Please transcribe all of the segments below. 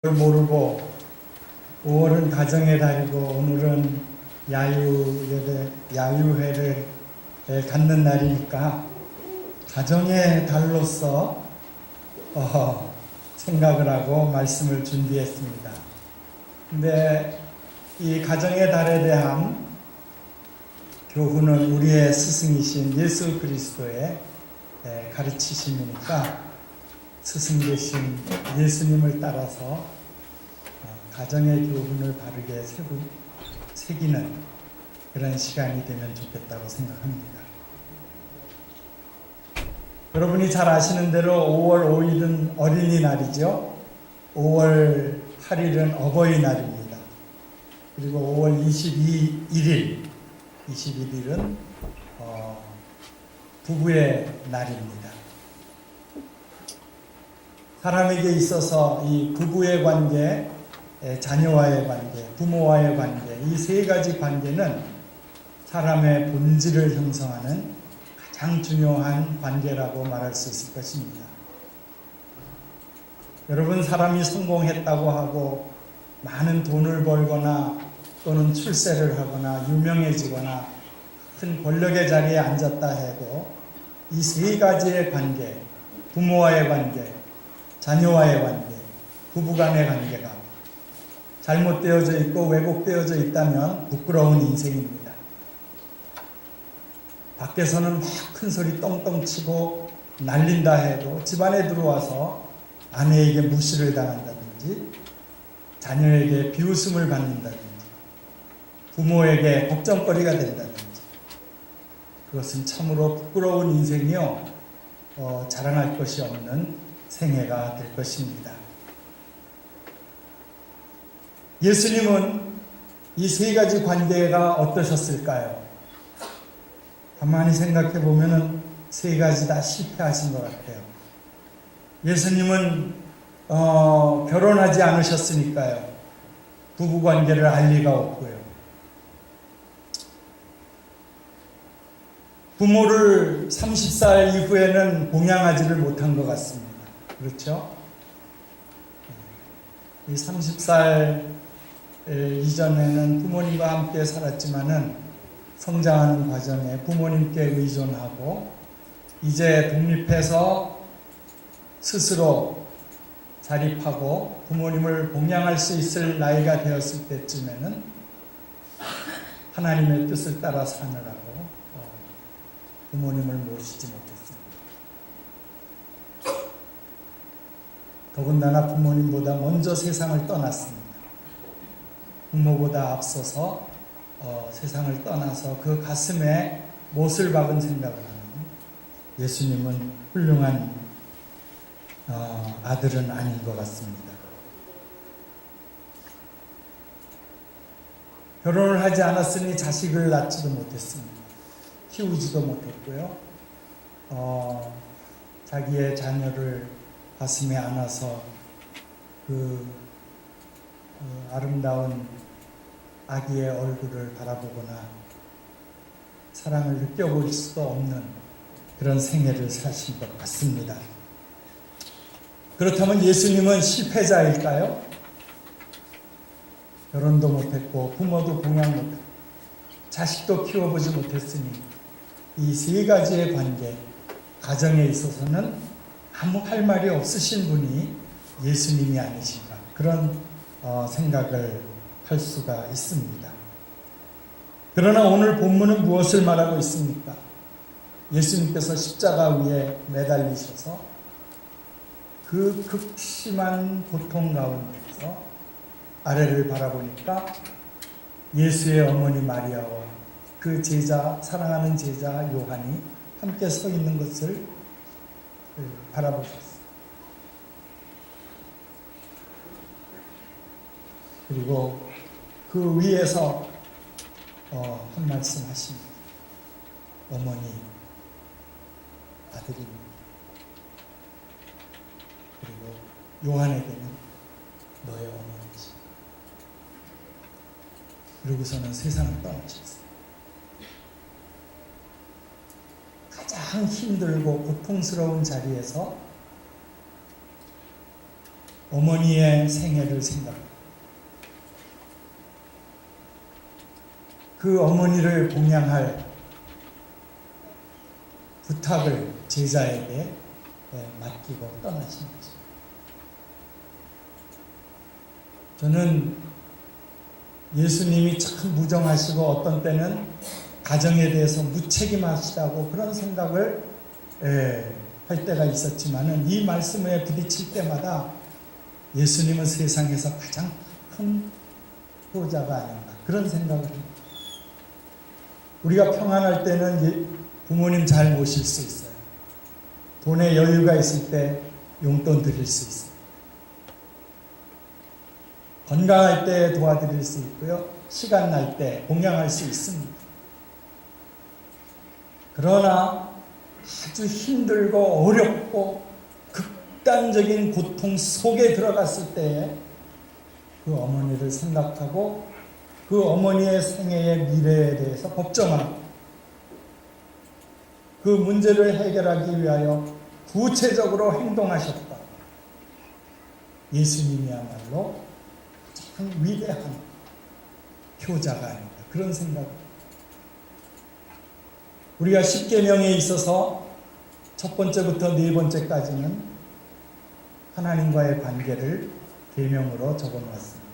모르고 5월은 가정의 달이고 오늘은 야유회를 갖는 날이니까 가정의 달로서 생각을 하고 말씀을 준비했습니다. 근데 이 가정의 달에 대한 교훈은 우리의 스승이신 예수 그리스도의 가르치심이니까 스승 되신 예수님을 따라서 가정의 교훈을 바르게 새기는 그런 시간이 되면 좋겠다고 생각합니다. 여러분이 잘 아시는 대로 5월 5일은 어린이날이죠. 5월 8일은 어버이날입니다. 그리고 5월 21일은 부부의 날입니다. 사람에게 있어서 이 부부의 관계, 자녀와의 관계, 부모와의 관계, 이 세 가지 관계는 사람의 본질을 형성하는 가장 중요한 관계라고 말할 수 있을 것입니다. 여러분, 사람이 성공했다고 하고 많은 돈을 벌거나 또는 출세를 하거나 유명해지거나 큰 권력의 자리에 앉았다 해도 이 세 가지의 관계, 부모와의 관계, 자녀와의 관계, 부부간의 관계가 잘못되어져 있고 왜곡되어져 있다면 부끄러운 인생입니다. 밖에서는 막 큰 소리 똥똥 치고 날린다 해도 집안에 들어와서 아내에게 무시를 당한다든지 자녀에게 비웃음을 받는다든지 부모에게 걱정거리가 된다든지 그것은 참으로 부끄러운 인생이요 자랑할 것이 없는 생애가 될 것입니다. 예수님은 이 세 가지 관계가 어떠셨을까요? 가만히 생각해 보면 세 가지 다 실패하신 것 같아요. 예수님은 결혼하지 않으셨으니까요. 부부관계를 알 리가 없고요. 부모를 30살 이후에는 봉양하지를 못한 것 같습니다. 그렇죠? 이 30살 이전에는 부모님과 함께 살았지만은 성장하는 과정에 부모님께 의존하고 이제 독립해서 스스로 자립하고 부모님을 봉양할 수 있을 나이가 되었을 때쯤에는 하나님의 뜻을 따라 사느라고 부모님을 모시지 못했습니다. 더군다나 부모님보다 먼저 세상을 떠났습니다. 부모보다 앞서서 세상을 떠나서 그 가슴에 못을 박은 생각을 하는 예수님은 훌륭한 아들은 아닌 것 같습니다. 결혼을 하지 않았으니 자식을 낳지도 못했습니다. 키우지도 못했고요. 자기의 자녀를 가슴에 안아서 그 아름다운 아기의 얼굴을 바라보거나 사랑을 느껴볼 수도 없는 그런 생애를 사신 것 같습니다. 그렇다면 예수님은 실패자일까요? 결혼도 못했고 부모도 봉양 못했고 자식도 키워보지 못했으니 이 세 가지의 관계, 가정에 있어서는 아무 할 말이 없으신 분이 예수님이 아니신가 그런 생각을 할 수가 있습니다. 그러나 오늘 본문은 무엇을 말하고 있습니까? 예수님께서 십자가 위에 매달리셔서 그 극심한 고통 가운데서 아래를 바라보니까 예수의 어머니 마리아와 그 제자, 사랑하는 제자 요한이 함께 서 있는 것을 바라보셨어요. 그리고 그 위에서 한 말씀 하십니다. 어머니, 아들입니다. 그리고 요한에게는 너의 어머니지. 그러고서는 세상을 떠나셨어요. 가장 힘들고 고통스러운 자리에서 어머니의 생애를 생각합니다. 그 어머니를 봉양할 부탁을 제자에게 맡기고 떠나신 거죠. 저는 예수님이 참 무정하시고 어떤 때는 가정에 대해서 무책임하시다고 그런 생각을 할 때가 있었지만은 이 말씀에 부딪힐 때마다 예수님은 세상에서 가장 큰 효자가 아닌가 그런 생각을 합니다. 우리가 평안할 때는 부모님 잘 모실 수 있어요. 돈에 여유가 있을 때 용돈 드릴 수 있어요. 건강할 때 도와드릴 수 있고요. 시간 날 때 봉양할 수 있습니다. 그러나 아주 힘들고 어렵고 극단적인 고통 속에 들어갔을 때에 그 어머니를 생각하고 그 어머니의 생애의 미래에 대해서 걱정하고 그 문제를 해결하기 위하여 구체적으로 행동하셨다. 예수님이야말로 참 위대한 효자가 아닌가 그런 생각을. 우리가 십계명에 있어서 첫 번째부터 네 번째까지는 하나님과의 관계를 계명으로 적어놓았습니다.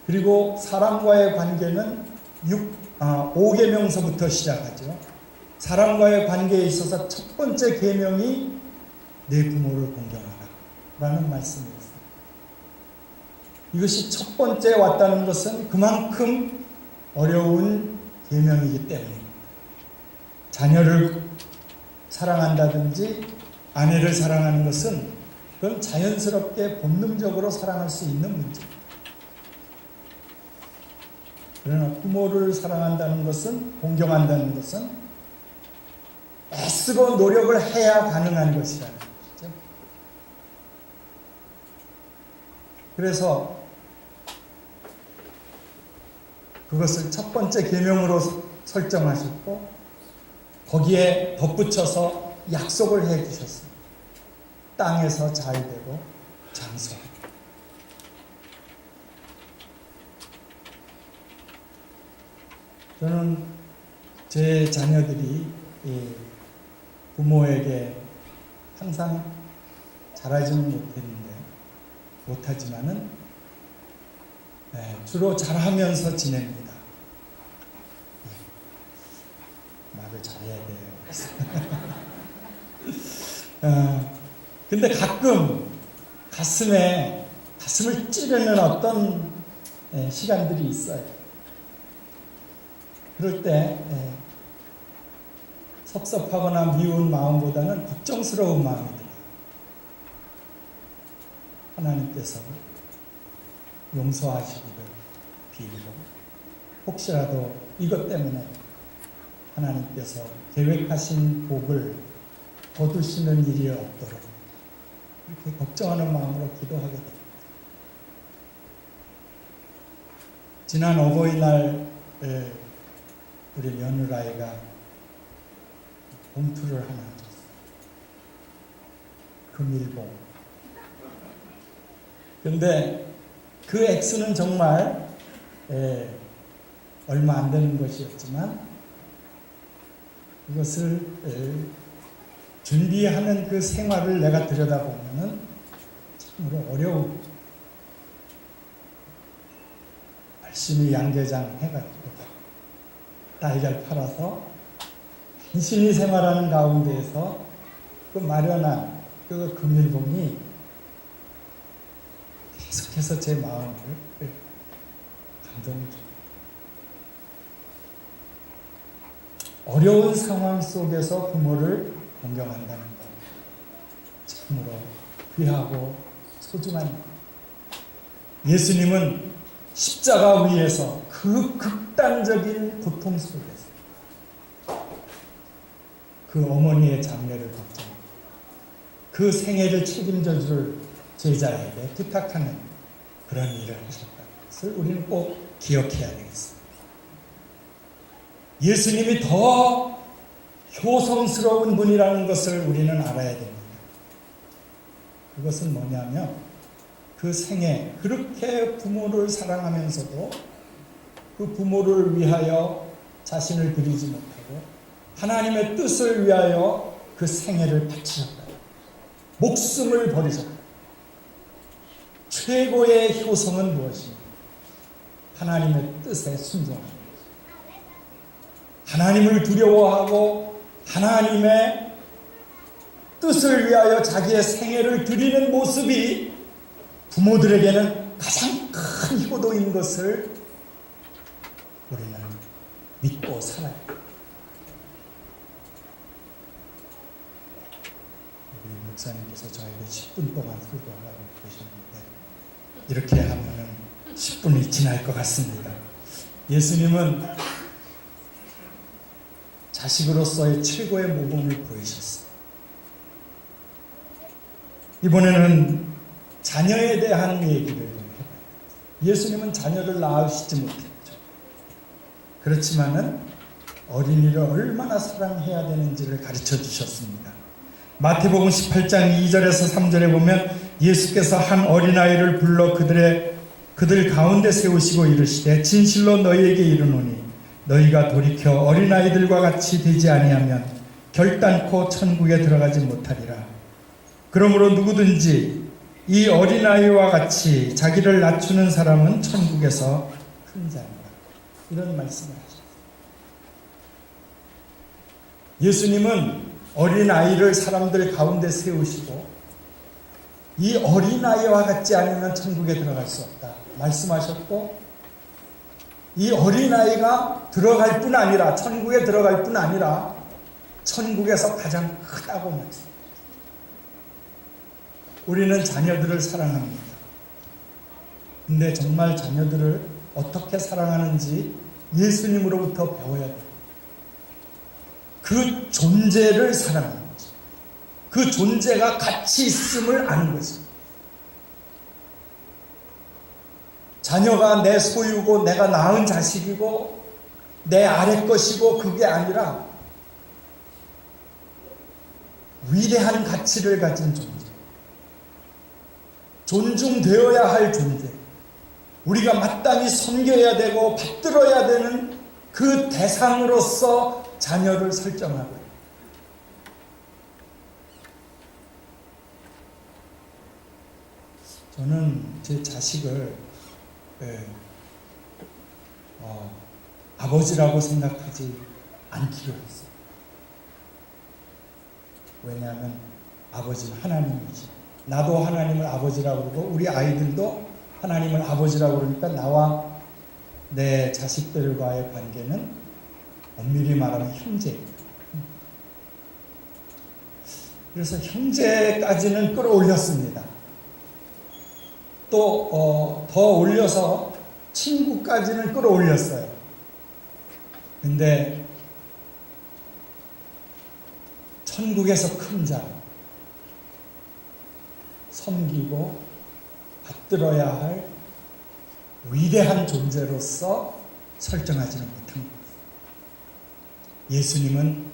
그리고 사람과의 관계는 5계명서부터 시작하죠. 사람과의 관계에 있어서 첫 번째 계명이 내 부모를 공경하라 라는 말씀이었습니다. 이것이 첫 번째 왔다는 것은 그만큼 어려운 계명이기 때문입니다. 자녀를 사랑한다든지 아내를 사랑하는 것은 그건 자연스럽게 본능적으로 사랑할 수 있는 문제입니다. 그러나 부모를 사랑한다는 것은, 공경한다는 것은 애쓰고 노력을 해야 가능한 것이라는 것이죠. 그래서 그것을 첫 번째 계명으로 설정하셨고 거기에 덧붙여서 약속을 해 주셨습니다. 땅에서 잘 되고 장수하라. 저는 제 자녀들이 부모에게 항상 잘하지는 못하지만은 주로 잘하면서 지냅니다. 말을 잘해야 돼요. 근데 가끔 가슴을 찌르는 어떤 시간들이 있어요. 그럴 때 섭섭하거나 미운 마음보다는 걱정스러운 마음이 들어요. 하나님께서 용서하시기를 빌고 혹시라도 이것 때문에 하나님께서 계획하신 복을 거두시는 일이 없도록 이렇게 걱정하는 마음으로 기도하게 됩니다. 지난 어버이날 우리 며느라이가 봉투를 하나 줬어요. 금일봉. 근데 그 액수는 정말 얼마 안 되는 것이었지만 이것을 준비하는 그 생활을 내가 들여다보면은 참으로 어려운, 열심히 양계장 해가지고 달걀 팔아서 열심히 생활하는 가운데에서 그 마련한 그 금일봉이 계속해서 제 마음을 감동을 줍니다. 어려운 상황 속에서 부모를 공경한다는 것 참으로 귀하고 소중한 일. 예수님은 십자가 위에서 그 극단적인 고통 속에서 그 어머니의 장례를 걱정하고 그 생애를 책임져 줄 제자에게 부탁하는 그런 일을 하셨다는 것을 우리는 꼭 기억해야 되겠습니다. 예수님이 더 효성스러운 분이라는 것을 우리는 알아야 됩니다. 그것은 뭐냐면 그 생애, 그렇게 부모를 사랑하면서도 그 부모를 위하여 자신을 드리지 못하고 하나님의 뜻을 위하여 그 생애를 바치셨다. 목숨을 버리셨다. 최고의 효성은 무엇입니까? 하나님의 뜻에 순종하는 것입니다. 하나님을 두려워하고 하나님의 뜻을 위하여 자기의 생애를 드리는 모습이 부모들에게는 가장 큰 효도인 것을 우리는 믿고 살아야 합니다. 우리 목사님께서 저에게 10분 동안 설교하라고 그러셨는데 이렇게 하면은 10분이 지날 것 같습니다. 예수님은 자식으로서의 최고의 모범을 보이셨어요. 이번에는 자녀에 대한 얘기를 좀 해봐요. 예수님은 자녀를 낳으시지 못했죠. 그렇지만은 어린이를 얼마나 사랑해야 되는지를 가르쳐 주셨습니다. 마태복음 18장 2절에서 3절에 보면 예수께서 한 어린아이를 불러 그들 가운데 세우시고 이르시되 진실로 너희에게 이르노니 너희가 돌이켜 어린아이들과 같이 되지 아니하면 결단코 천국에 들어가지 못하리라. 그러므로 누구든지 이 어린아이와 같이 자기를 낮추는 사람은 천국에서 큰 자니라. 이런 말씀을 하셨어요. 예수님은 어린아이를 사람들 가운데 세우시고 이 어린아이와 같지 않으면 천국에 들어갈 수 없다 말씀하셨고, 이 어린아이가 들어갈 뿐 아니라 천국에 들어갈 뿐 아니라 천국에서 가장 크다고 말씀합니다. 우리는 자녀들을 사랑합니다. 근데 정말 자녀들을 어떻게 사랑하는지 예수님으로부터 배워야 돼요. 그 존재를 사랑하는 거죠. 그 존재가 가치 있음을 아는 거죠. 자녀가 내 소유고 내가 낳은 자식이고 내 아래 것이고 그게 아니라 위대한 가치를 가진 존재, 존중되어야 할 존재, 우리가 마땅히 섬겨야 되고 받들어야 되는 그 대상으로서 자녀를 설정하고 있습니다. 저는 제 자식을 아버지라고 생각하지 않기로 했어요. 왜냐하면 아버지는 하나님이지. 나도 하나님을 아버지라고 그러고 우리 아이들도 하나님을 아버지라고 그러니까 나와 내 자식들과의 관계는 엄밀히 말하면 형제입니다. 그래서 형제까지는 끌어올렸습니다. 또 더 올려서 친구까지는 끌어올렸어요. 근데 천국에서 큰 자, 섬기고 받들어야 할 위대한 존재로서 설정하지는 못한 거예요. 예수님은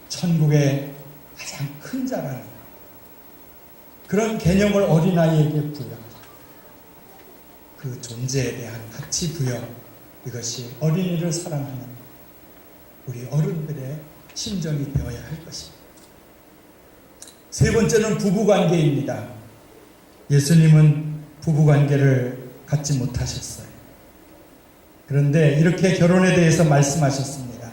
천국의 가장 큰 자라는 그런 개념을 어린아이에게 부여합니다. 그 존재에 대한 가치 부여, 이것이 어린이를 사랑하는 우리 어른들의 심정이 되어야 할 것입니다. 세 번째는 부부관계입니다. 예수님은 부부관계를 갖지 못하셨어요. 그런데 이렇게 결혼에 대해서 말씀하셨습니다.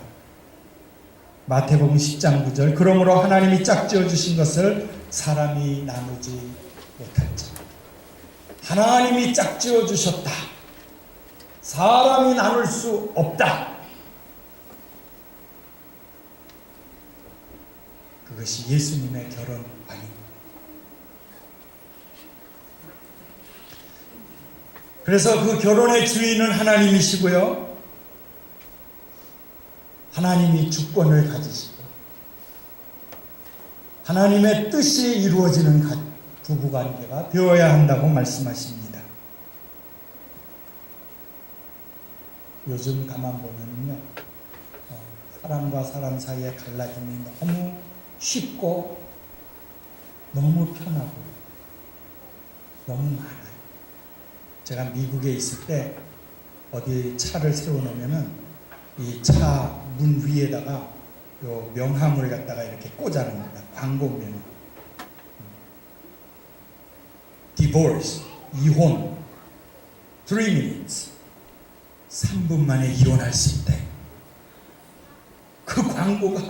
마태복음 10장 9절, 그러므로 하나님이 짝지어 주신 것을 사람이 나누지 못할지. 하나님이 짝지어 주셨다. 사람이 나눌 수 없다. 그것이 예수님의 결혼관입니다. 그래서 그 결혼의 주인은 하나님이시고요. 하나님이 주권을 가지시고 하나님의 뜻이 이루어지는 부부관계가 되어야 한다고 말씀하십니다. 요즘 가만 보면요, 사람과 사람 사이의 갈라짐이 너무 쉽고 너무 편하고 너무 많아요. 제가 미국에 있을 때 어디 차를 세워놓으면은 이 차 문 위에다가 요 명함을 갖다가 이렇게 꽂아놓습니다. 광고 명함. Divorce, 이혼, 3 minutes. 3분 만에 이혼할 수 있대. 그 광고가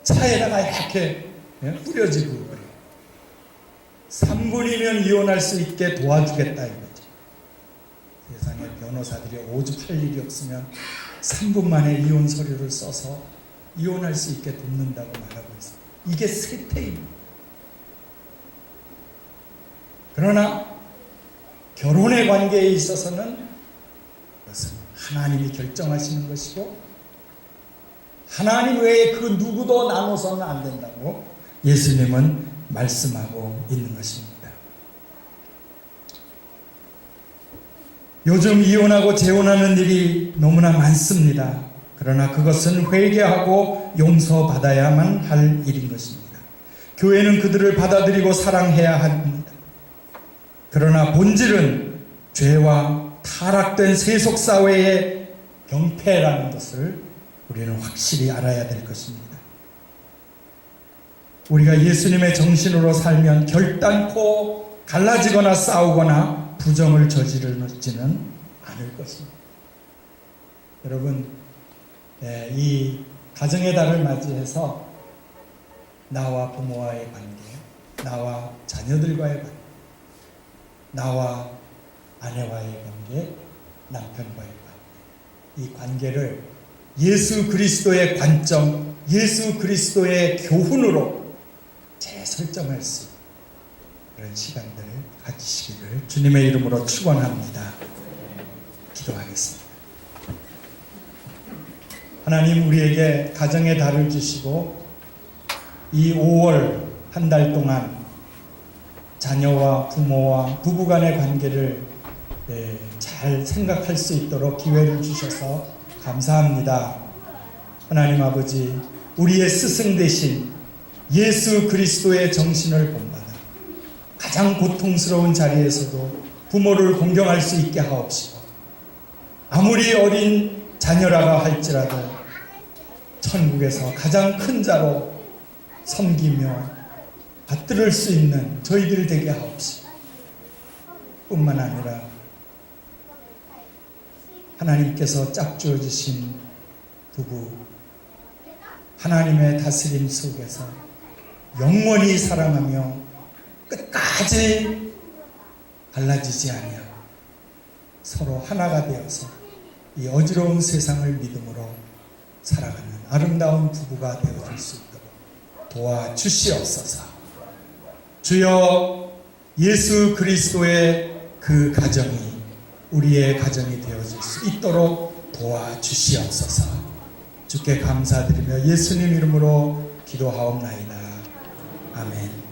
차에다가 이렇게 뿌려지고 그래요. 3분이면 이혼할 수 있게 도와주겠다 이거죠. 세상에 변호사들이 오죽할 일이 없으면 3분 만에 이혼 서류를 써서 이혼할 수 있게 돕는다고 말하고 있어요. 이게 세태입니다. 그러나 결혼의 관계에 있어서는 그것은 하나님이 결정하시는 것이고 하나님 외에 그 누구도 나눠서는 안 된다고 예수님은 말씀하고 있는 것입니다. 요즘 이혼하고 재혼하는 일이 너무나 많습니다. 그러나 그것은 회개하고 용서받아야만 할 일인 것입니다. 교회는 그들을 받아들이고 사랑해야 합니다. 그러나 본질은 죄와 타락된 세속사회의 병폐라는 것을 우리는 확실히 알아야 될 것입니다. 우리가 예수님의 정신으로 살면 결단코 갈라지거나 싸우거나 부정을 저지르지는 않을 것입니다. 여러분, 이 가정의 달을 맞이해서 나와 부모와의 관계, 나와 자녀들과의 관계, 나와 아내와의 관계, 남편과의 관계, 이 관계를 예수 그리스도의 관점, 예수 그리스도의 교훈으로 재설정할 수 있는 그런 시간들을 가지시기를 주님의 이름으로 축원합니다. 기도하겠습니다. 하나님, 우리에게 가정의 달을 주시고 이 5월 한 달 동안 자녀와 부모와 부부간의 관계를 잘 생각할 수 있도록 기회를 주셔서 감사합니다. 하나님 아버지, 우리의 스승 되신 예수 그리스도의 정신을 본받아 가장 고통스러운 자리에서도 부모를 공경할 수 있게 하옵시고, 아무리 어린 자녀라고 할지라도 천국에서 가장 큰 자로 섬기며 받들을 수 있는 저희들 되게 하옵시고, 뿐만 아니라 하나님께서 짝주어 주신 부부, 하나님의 다스림 속에서 영원히 사랑하며 끝까지 갈라지지 아니하고 서로 하나가 되어서 이 어지러운 세상을 믿음으로 살아가는 아름다운 부부가 되어줄 수 있도록 도와주시옵소서. 주여, 예수 그리스도의 그 가정이 우리의 가정이 되어질 수 있도록 도와주시옵소서. 주께 감사드리며 예수님 이름으로 기도하옵나이다. 아멘.